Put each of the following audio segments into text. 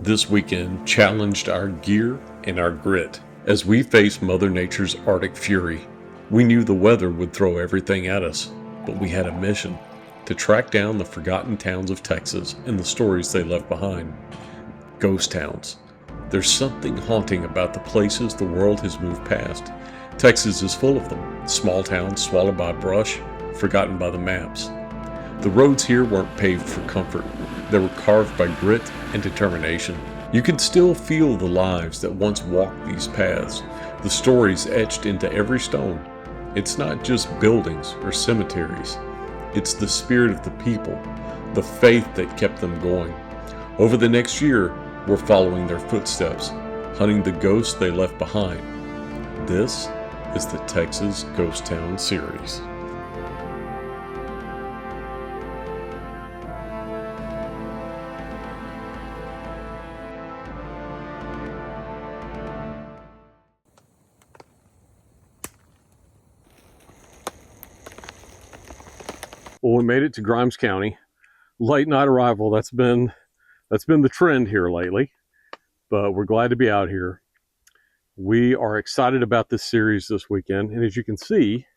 This weekend challenged our gear and our grit as we faced Mother Nature's Arctic fury. We knew the weather would throw everything at us, but we had a mission to track down the forgotten towns of Texas and the stories they left behind. Ghost towns. There's something haunting about the places the world has moved past. Texas is full of them. Small towns swallowed by brush, forgotten by the maps. The roads here weren't paved for comfort. They were carved by grit and determination. You can still feel the lives that once walked these paths, the stories etched into every stone. It's not just buildings or cemeteries. It's the spirit of the people, the faith that kept them going. Over the next year, we're following their footsteps, hunting the ghosts they left behind. This is the Texas Ghost Town series. Well, we made it to Grimes County. Late night arrival. That's been the trend here lately, but we're glad to be out here. We are excited about this series this weekend, and as you can see,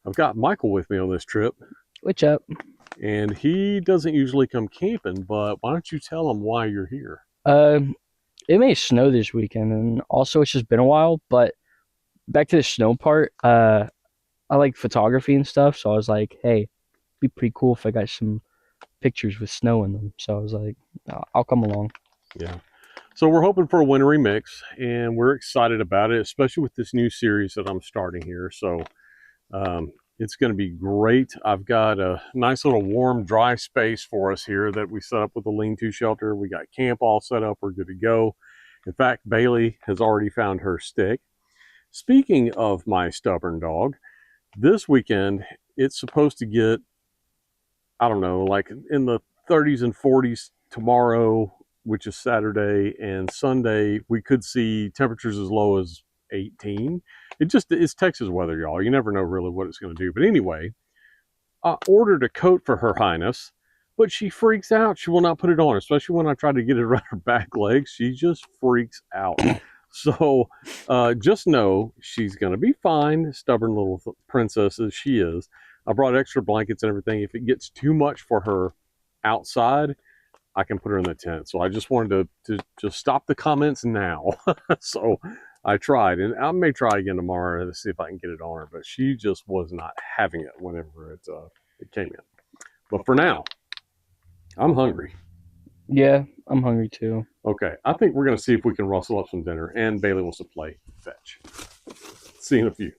I've got Michael with me on this trip. What's up? And he doesn't usually come camping, but why don't you tell him why you're here? It may snow this weekend, and also it's just been a while. But back to the snow part, I like photography and stuff, so I was like, hey, it'd be pretty cool if I got some pictures with snow in them. So I was like, I'll come along. Yeah. So we're hoping for a wintry mix, and we're excited about it, especially with this new series that I'm starting here. So it's going to be great. I've got a nice little warm, dry space for us here that we set up with a lean-to shelter. We got camp all set up. We're good to go. In fact, Bailey has already found her stick. Speaking of my stubborn dog, this weekend it's supposed to get, I don't know, like in the 30s and 40s tomorrow, which is Saturday, and Sunday we could see temperatures as low as 18. It's Texas weather, y'all. You never know really what it's going to do. But anyway, I ordered a coat for Her Highness, but she freaks out. She will not put it on, especially when I try to get it around her back legs. She just freaks out. So just know she's going to be fine, stubborn little princess as she is. I brought extra blankets and everything. If it gets too much for her outside, I can put her in the tent. So I just wanted to just stop the comments now. So I tried, and I may try again tomorrow to see if I can get it on her, but she just was not having it whenever it came in. But for now, I'm hungry. Yeah, I'm hungry too. Okay, I think we're going to see if we can rustle up some dinner, and Bailey wants to play fetch. See you in a few.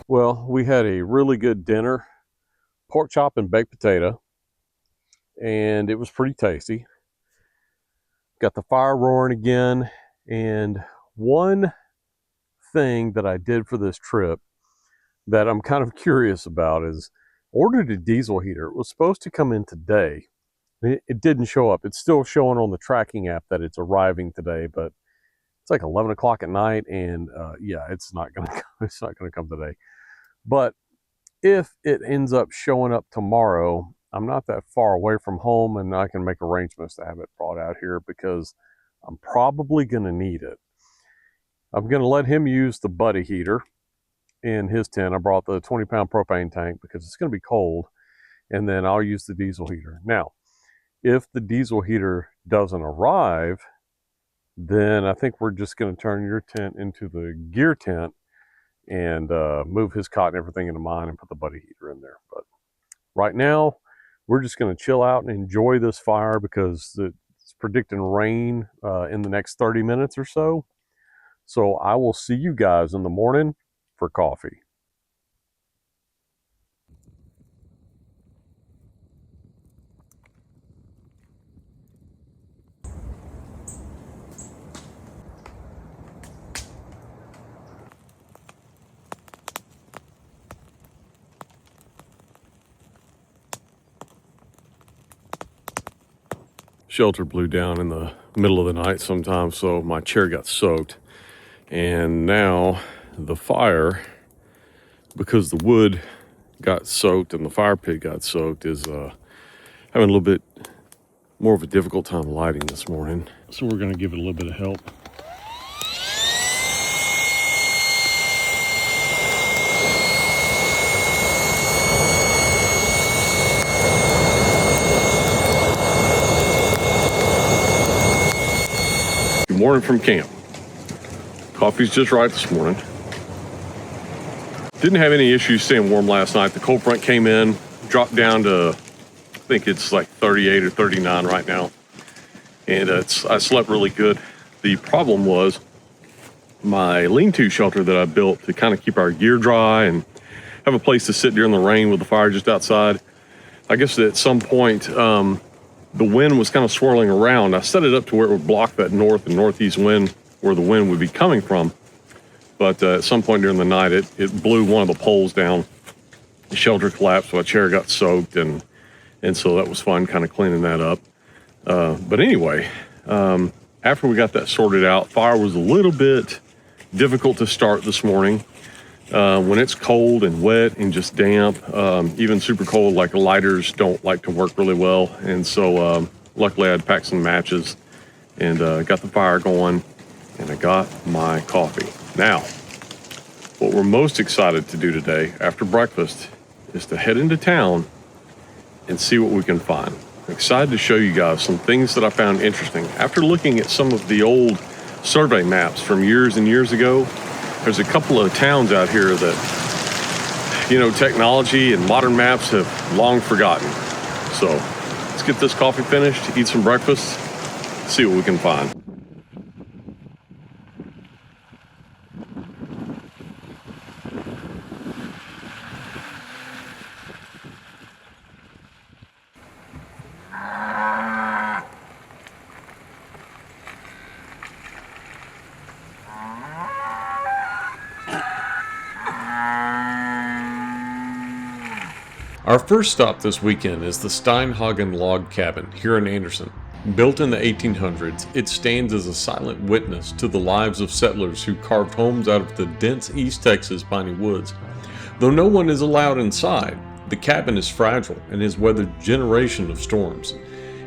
Well, we had a really good dinner, pork chop and baked potato, and it was pretty tasty. Got the fire roaring again, and one thing that I did for this trip that I'm kind of curious about is ordered a diesel heater. It was supposed to come in today. It didn't show up. It's still showing on the tracking app that it's arriving today, but it's like 11 o'clock at night, and yeah, it's not gonna come today. But if it ends up showing up tomorrow, I'm not that far away from home, and I can make arrangements to have it brought out here because I'm probably going to need it. I'm going to let him use the buddy heater in his tent. I brought the 20-pound propane tank because it's going to be cold, and then I'll use the diesel heater. Now, if the diesel heater doesn't arrive, then I think we're just going to turn your tent into the gear tent and move his cot and everything into mine and put the buddy heater in there. But right now, we're just going to chill out and enjoy this fire because it's predicting rain in the next 30 minutes or so. So I will see you guys in the morning for coffee. Shelter blew down in the middle of the night sometimes, so my chair got soaked. And now the fire, because the wood got soaked and the fire pit got soaked, is having a little bit more of a difficult time lighting this morning. So we're going to give it a little bit of help. Good morning from camp. Coffee's just right this morning. Didn't have any issues staying warm last night. The cold front came in, dropped down to, I think it's like 38 or 39 right now. And I slept really good. The problem was my lean-to shelter that I built to kind of keep our gear dry and have a place to sit during the rain with the fire just outside. I guess at some point, the wind was kind of swirling around. I set it up to where it would block that north and northeast wind where the wind would be coming from. But at some point during the night, it blew one of the poles down. The shelter collapsed, my chair got soaked, and so that was fun kind of cleaning that up. But anyway, after we got that sorted out, fire was a little bit difficult to start this morning. When it's cold and wet and just damp, even super cold, like lighters don't like to work really well. And so luckily I'd packed some matches and got the fire going, and I got my coffee. Now, what we're most excited to do today after breakfast is to head into town and see what we can find. I'm excited to show you guys some things that I found interesting. After looking at some of the old survey maps from years and years ago, there's a couple of towns out here that, you know, technology and modern maps have long forgotten. So let's get this coffee finished, eat some breakfast, see what we can find. Our first stop this weekend is the Steinhagen Log Cabin here in Anderson. Built in the 1800s, it stands as a silent witness to the lives of settlers who carved homes out of the dense East Texas piney woods. Though no one is allowed inside, the cabin is fragile and has weathered generations of storms.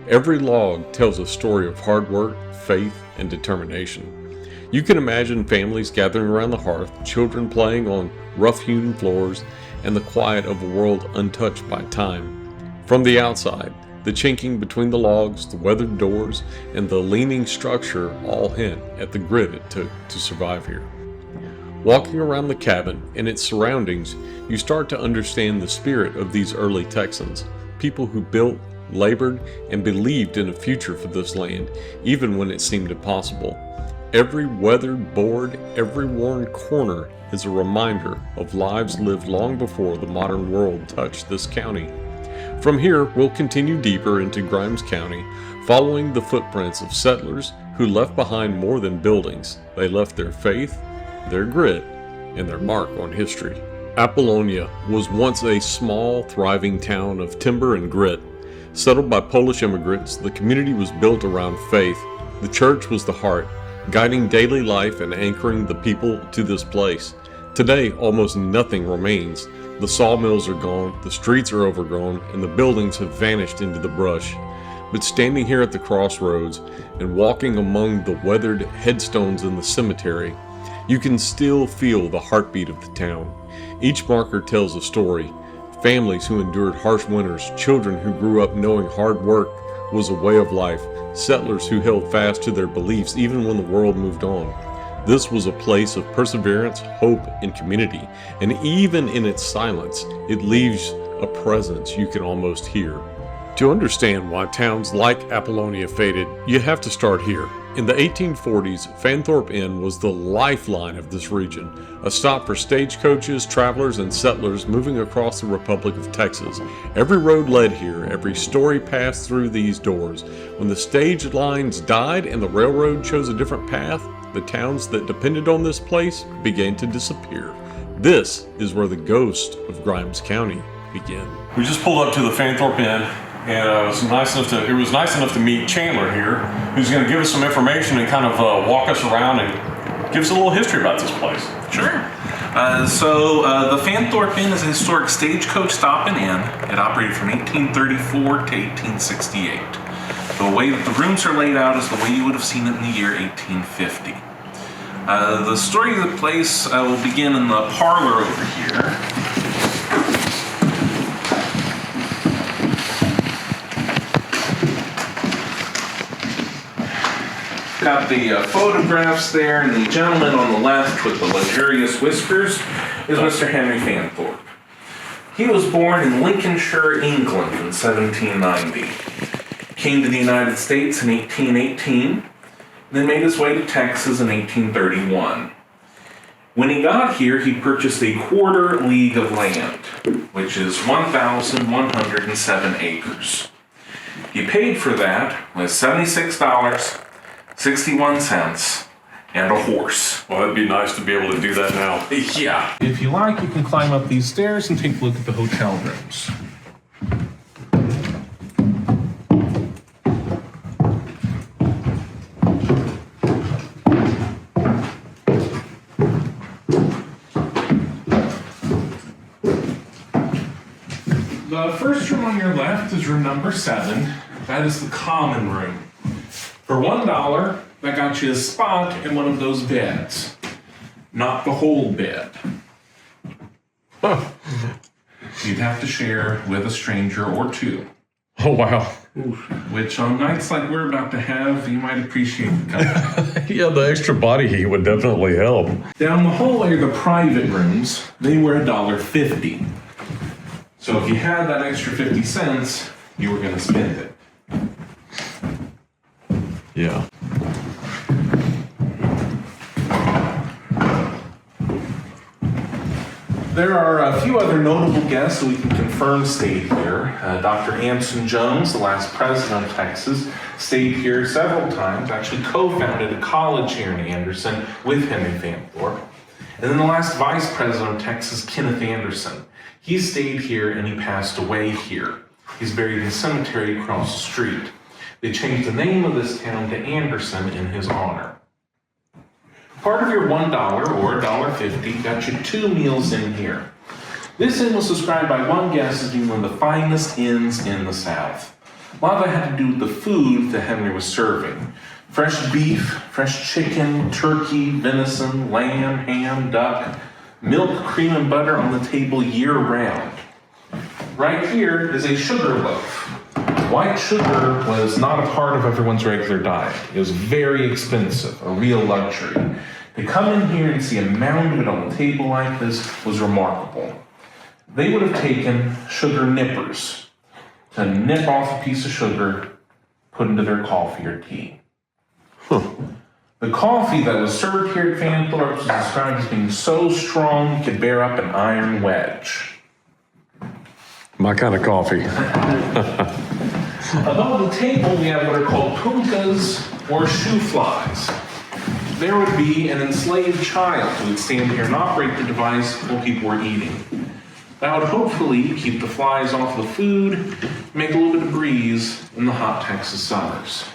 Every log tells a story of hard work, faith, and determination. You can imagine families gathering around the hearth, children playing on rough-hewn floors, and the quiet of a world untouched by time. From the outside, the chinking between the logs, the weathered doors, and the leaning structure all hint at the grit it took to survive here. Walking around the cabin and its surroundings, you start to understand the spirit of these early Texans, people who built, labored, and believed in a future for this land, even when it seemed impossible. Every weathered board, every worn corner is a reminder of lives lived long before the modern world touched this county. From here, we'll continue deeper into Grimes County, following the footprints of settlers who left behind more than buildings. They left their faith, their grit, and their mark on history. Apolonia was once a small, thriving town of timber and grit. Settled by Polish immigrants, the community was built around faith. The church was the heart, guiding daily life and anchoring the people to this place. Today, almost nothing remains. The sawmills are gone, the streets are overgrown, and the buildings have vanished into the brush. But standing here at the crossroads and walking among the weathered headstones in the cemetery, you can still feel the heartbeat of the town. Each marker tells a story. Families who endured harsh winters, children who grew up knowing hard work was a way of life, settlers who held fast to their beliefs even when the world moved on. This was a place of perseverance, hope, and community, and even in its silence, it leaves a presence you can almost hear. To understand why towns like Apolonia faded, you have to start here. In the 1840s, Fanthorp Inn was the lifeline of this region, a stop for stagecoaches, travelers, and settlers moving across the Republic of Texas. Every road led here, every story passed through these doors. When the stage lines died and the railroad chose a different path, the towns that depended on this place began to disappear. This is where the ghost of Grimes County began. We just pulled up to the Fanthorp Inn. And it was nice enough to meet Chandler here, who's going to give us some information and kind of walk us around and give us a little history about this place. Sure. The Fanthorp Inn is a historic stagecoach stop and inn. It operated from 1834 to 1868. The way that the rooms are laid out is the way you would have seen it in the year 1850. The story of the place will begin in the parlor over here. Got the photographs there, and the gentleman on the left with the luxurious whiskers is Mr. Henry Fanthorp. He was born in Lincolnshire, England in 1790. Came to the United States in 1818, then made his way to Texas in 1831. When he got here, he purchased a quarter league of land, which is 1,107 acres. He paid for that with $76.61 and a horse. Well, it'd be nice to be able to do that now. Yeah. If you like, you can climb up these stairs and take a look at the hotel rooms. The first room on your left is room number 7. That is the common room. For $1, that got you a spot in one of those beds. Not the whole bed. You'd have to share with a stranger or two. Oh, wow. Which on nights like we're about to have, you might appreciate the company. Yeah, the extra body heat would definitely help. Down the hallway are the private rooms. They were $1.50. So if you had that extra 50 cents, you were going to spend it. Yeah. There are a few other notable guests that we can confirm stayed here. Dr. Anson Jones, the last president of Texas, stayed here several times, actually co-founded a college here in Anderson with Henry Fanthorp. And then the last vice president of Texas, Kenneth Anderson. He stayed here and he passed away here. He's buried in a cemetery across the street. They changed the name of this town to Anderson in his honor. Part of your $1 or $1.50 got you 2 meals in here. This inn was described by one guest as being one of the finest inns in the South. A lot of that had to do with the food that Henry was serving. Fresh beef, fresh chicken, turkey, venison, lamb, ham, duck, milk, cream, and butter on the table year-round. Right here is a sugar loaf. White sugar was not a part of everyone's regular diet. It was very expensive, a real luxury. To come in here and see a mound of it on the table like this was remarkable. They would have taken sugar nippers to nip off a piece of sugar, put into their coffee or tea. The coffee that was served here at Fanthorp was described as being so strong it could bear up an iron wedge. My kind of coffee. Above the table, we have what are called punkas or shoe flies. There would be an enslaved child who would stand here and operate the device while people were eating. That would hopefully keep the flies off the food, make a little bit of breeze in the hot Texas summers.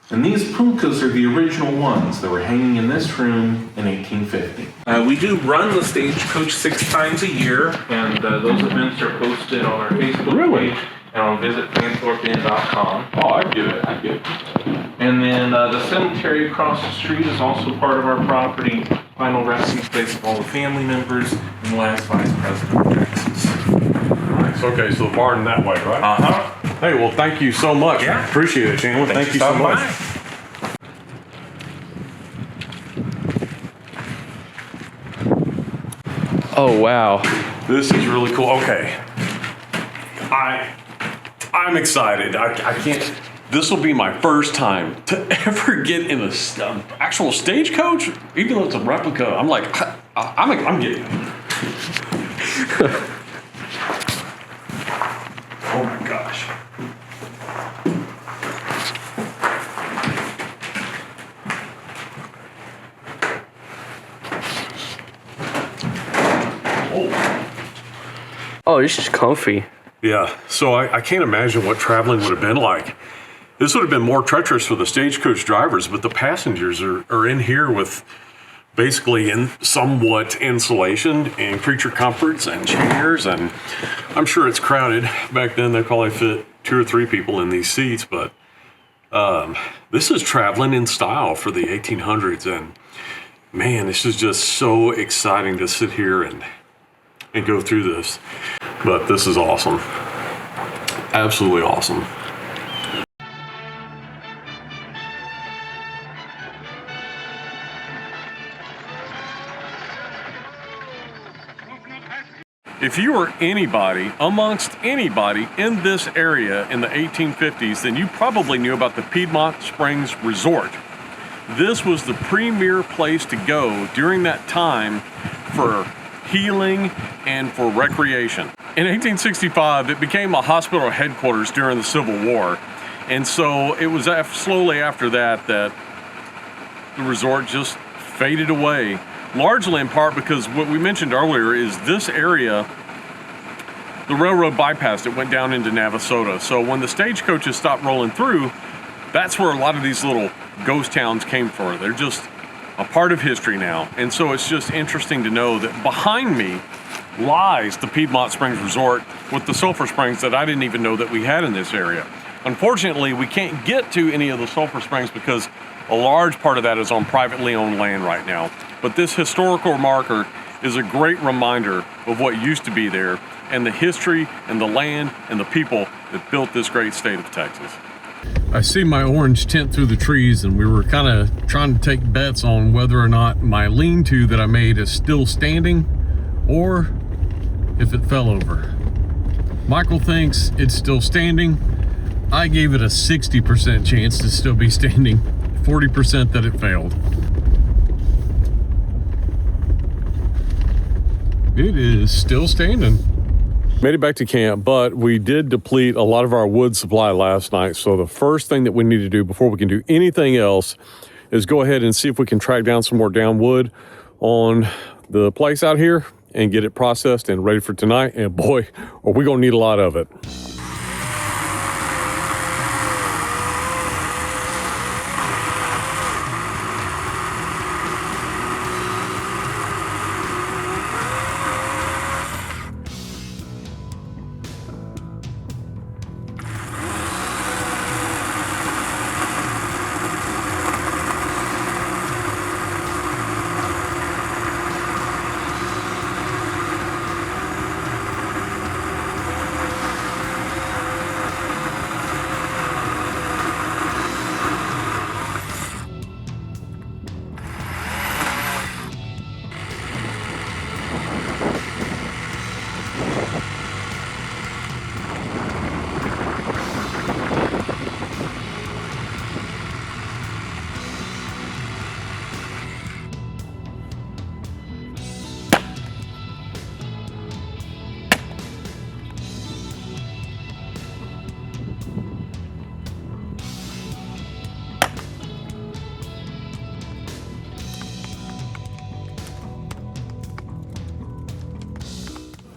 And these punkas are the original ones that were hanging in this room in 1850. We do run the stagecoach 6 times a year, and those events are posted on our Facebook page and on visitfanthorpinn.com. Oh, I get it. And then the cemetery across the street is also part of our property, final resting place of all the family members and the last vice president of Texas. Nice. Okay, so the barn that way, right? Uh-huh. Hey, well, thank you so much. Yeah. Appreciate it, Chandler. Thank you so much. Oh, wow. This is really cool. Okay. I'm excited. I can't. This will be my first time to ever get in a actual stagecoach, even though it's a replica. I'm like, I'm getting it. Oh my gosh. Oh, this is comfy. Yeah, so I can't imagine what traveling would have been like. This would have been more treacherous for the stagecoach drivers, but the passengers are in here with basically in somewhat insulation and creature comforts and chairs, and I'm sure it's crowded. Back then they probably fit 2 or 3 people in these seats, but this is traveling in style for the 1800s, and man, this is just so exciting to sit here and go through this. But this is awesome. Absolutely awesome. If you were anybody, amongst anybody in this area in the 1850s, then you probably knew about the Piedmont Springs Resort. This was the premier place to go during that time for healing and for recreation. In 1865, it became a hospital headquarters during the Civil War. And so it was slowly after that that the resort just faded away. Largely in part because what we mentioned earlier is this area, the railroad bypassed it, went down into Navasota. So when the stagecoaches stopped rolling through, that's where a lot of these little ghost towns came from. They're just a part of history now. And so it's just interesting to know that behind me lies the Piedmont Springs Resort with the sulfur springs that I didn't even know that we had in this area. Unfortunately, we can't get to any of the sulfur springs because a large part of that is on privately owned land right now. But this historical marker is a great reminder of what used to be there and the history and the land and the people that built this great state of Texas. I see my orange tent through the trees, and we were kind of trying to take bets on whether or not my lean-to that I made is still standing or if it fell over. Michael thinks it's still standing. I gave it a 60% chance to still be standing, 40% that it failed. It is still standing. Made it back to camp, but we did deplete a lot of our wood supply last night. So the first thing that we need to do before we can do anything else is go ahead and see if we can track down some more down wood on the place out here and get it processed and ready for tonight. And boy, are we gonna need a lot of it.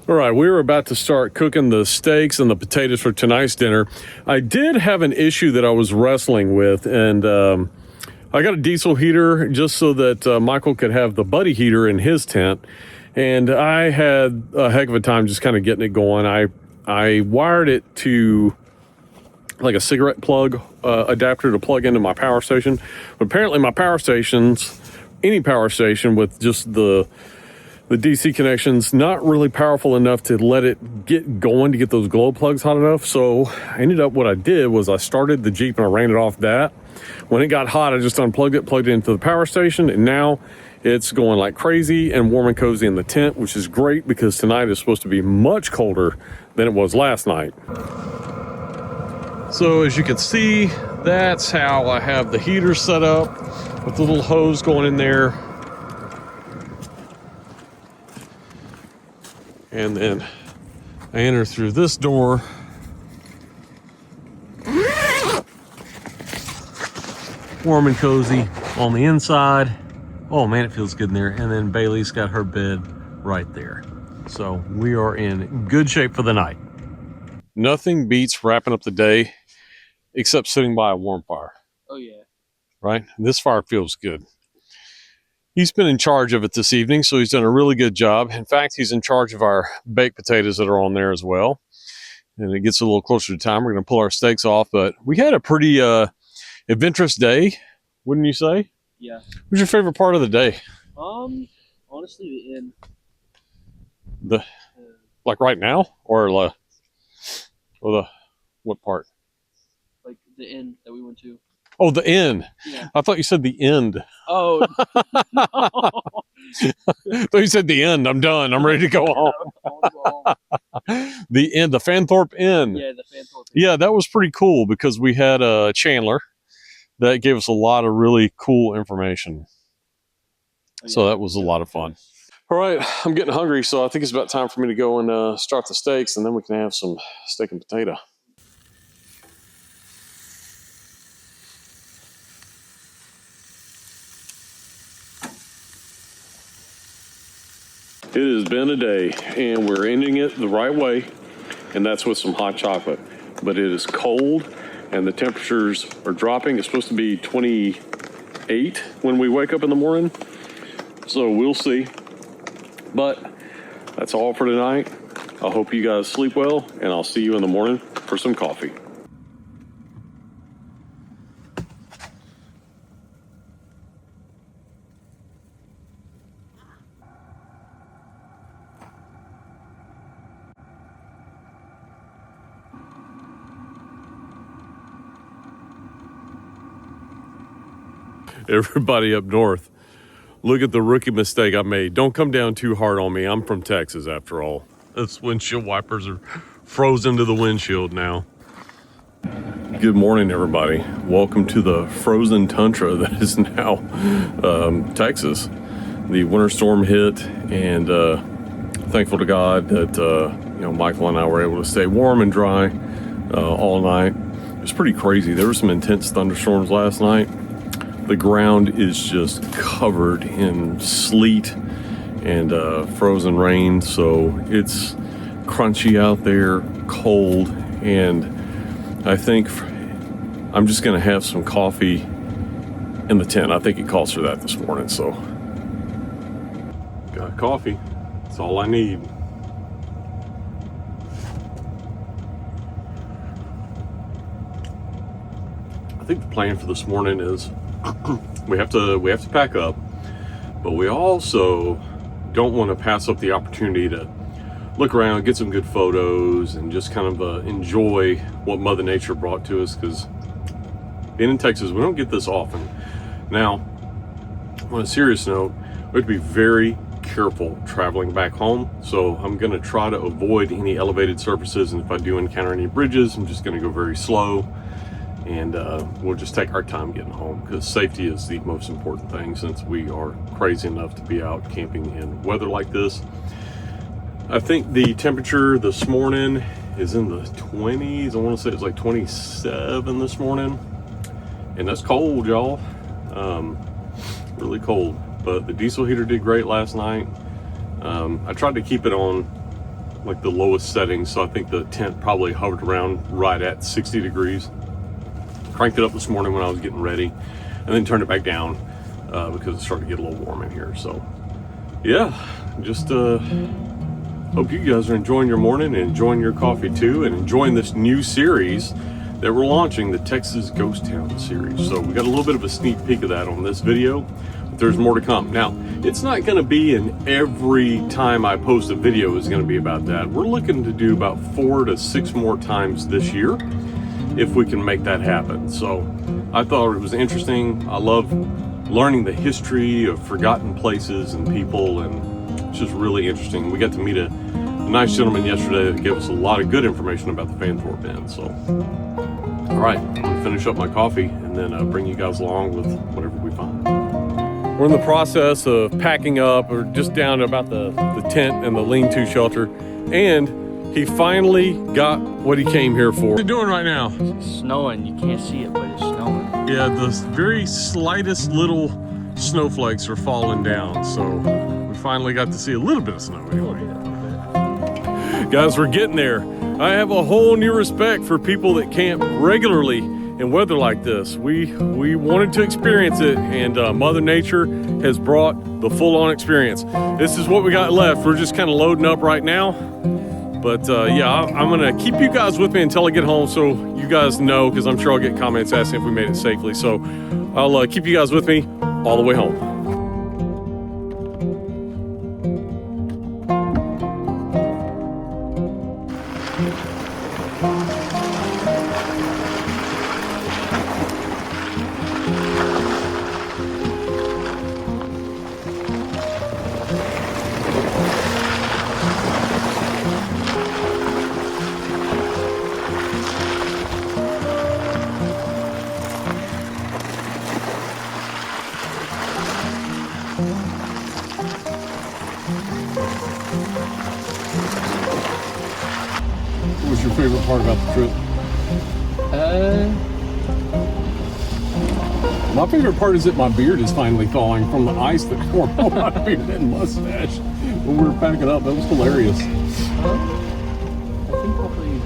All right, we were about to start cooking the steaks and the potatoes for tonight's dinner. I did have an issue that I was wrestling with, and I got a diesel heater just so that Michael could have the buddy heater in his tent, and I had a heck of a time just kind of getting it going. I wired it to like a cigarette plug adapter to plug into my power station, but apparently my power stations, any power station with just the DC connection's not really powerful enough to let it get going to get those glow plugs hot enough. So I ended up, what I did was I started the Jeep and I ran it off that. When it got hot, I just unplugged it, plugged it into the power station, and now it's going like crazy and warm and cozy in the tent, which is great because tonight is supposed to be much colder than it was last night. So as you can see, that's how I have the heater set up with the little hose going in there. And then I enter through this door. Warm and cozy on the inside. Oh man, it feels good in there. And then Bailey's got her bed right there. So we are in good shape for the night. Nothing beats wrapping up the day except sitting by a warm fire. Oh yeah. Right? This fire feels good. He's been in charge of it this evening, so he's done a really good job. In fact, he's in charge of our baked potatoes that are on there as well. And it gets a little closer to time. We're going to pull our steaks off, but we had a pretty adventurous day, wouldn't you say? Yeah. What was your favorite part of the day? Honestly, the inn. Like right now, or the what part? Like the inn that we went to. Oh, the inn. Yeah. I thought you said the end. Oh. No. I thought you said the end. I'm done. I'm ready to go home. The inn, the Fanthorp Inn. Yeah, the Fanthorp Inn. Yeah, that was pretty cool because we had Chandler that gave us a lot of really cool information. Oh, yeah. So that was a lot of fun. All right, I'm getting hungry, so I think it's about time for me to go and start the steaks, and then we can have some steak and potato. It has been a day, and we're ending it the right way, and that's with some hot chocolate. But it is cold, and the temperatures are dropping. It's supposed to be 28 when we wake up in the morning, so we'll see. But that's all for tonight. I hope you guys sleep well, and I'll see you in the morning for some coffee. Everybody up north, look at the rookie mistake I made. Don't come down too hard on me. I'm from Texas after all. Those windshield wipers are frozen to the windshield now. Good morning, everybody. Welcome to the frozen tundra that is now Texas. The winter storm hit, and thankful to God that Michael and I were able to stay warm and dry all night. It was pretty crazy. There were some intense thunderstorms last night. The ground is just covered in sleet and frozen rain, so it's crunchy out there, cold, and I think I'm just going to have some coffee in the tent. I think it calls for that this morning, so got coffee. That's all I need. I think the plan for this morning is we have to pack up, but we also don't want to pass up the opportunity to look around, get some good photos, and just kind of enjoy what Mother Nature brought to us, because being in Texas, we don't get this often. Now, on a serious note, we have to be very careful traveling back home, so I'm going to try to avoid any elevated surfaces, and if I do encounter any bridges, I'm just going to go very slow. And we'll just take our time getting home, because safety is the most important thing, since we are crazy enough to be out camping in weather like this. I think the temperature this morning is in the 20s. I want to say it's like 27 this morning. And that's cold, y'all. Really cold. But the diesel heater did great last night. I tried to keep it on like the lowest settings, so I think the tent probably hovered around right at 60 degrees. Cranked it up this morning when I was getting ready, and then turned it back down because it started to get a little warm in here. So yeah, just hope you guys are enjoying your morning and enjoying your coffee too, and enjoying this new series that we're launching, the Texas Ghost Town series. So we got a little bit of a sneak peek of that on this video, but there's more to come. Now, it's not going to be in every time I post a video is going to be about that. We're looking to do about 4 to 6 more times this year, if we can make that happen. So I thought it was interesting. I love learning the history of forgotten places and people, and it's just really interesting. We got to meet a nice gentleman yesterday that gave us a lot of good information about the Fanthorp Inn. So, all right, I'm gonna finish up my coffee and then bring you guys along with whatever we find. We're in the process of packing up. We're just down to about the tent and the lean-to shelter, and he finally got what he came here for. What are you doing right now? It's snowing. You can't see it, but it's snowing. Yeah, the very slightest little snowflakes are falling down, so we finally got to see a little bit of snow anyway. Guys, we're getting there. I have a whole new respect for people that camp regularly in weather like this. We wanted to experience it, and Mother Nature has brought the full-on experience. This is what we got left. We're just kind of loading up right now. But yeah, I'm gonna keep you guys with me until I get home, so you guys know, because I'm sure I'll get comments asking if we made it safely. So I'll keep you guys with me all the way home. What was your favorite part about the trip? My favorite part is that my beard is finally thawing from the ice that formed on my beard and mustache when we were packing up. That was hilarious. I think probably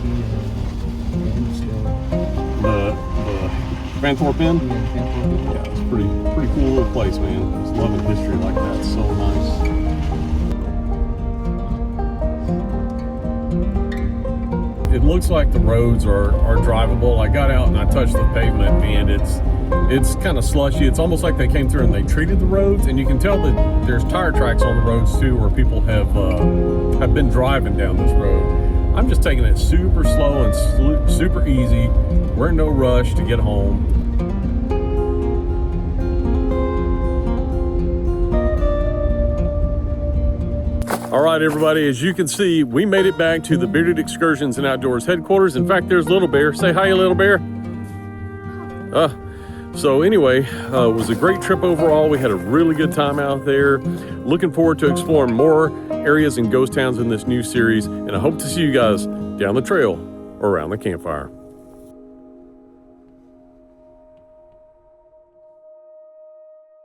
The Fanthorp Inn? Yeah, it's pretty cool little place, man. Just loving history like that. It's so nice. It looks like the roads are drivable. I got out and I touched the pavement, and it's kind of slushy. It's almost like they came through and they treated the roads, and you can tell that there's tire tracks on the roads too, where people have been driving down this road. I'm just taking it super slow and super easy. We're in no rush to get home. All right, everybody, as you can see, we made it back to the Bearded Excursions and Outdoors headquarters. In fact, there's Little Bear. Say hi, Little Bear. So anyway, it was a great trip overall. We had a really good time out there. Looking forward to exploring more areas and ghost towns in this new series, and I hope to see you guys down the trail or around the campfire.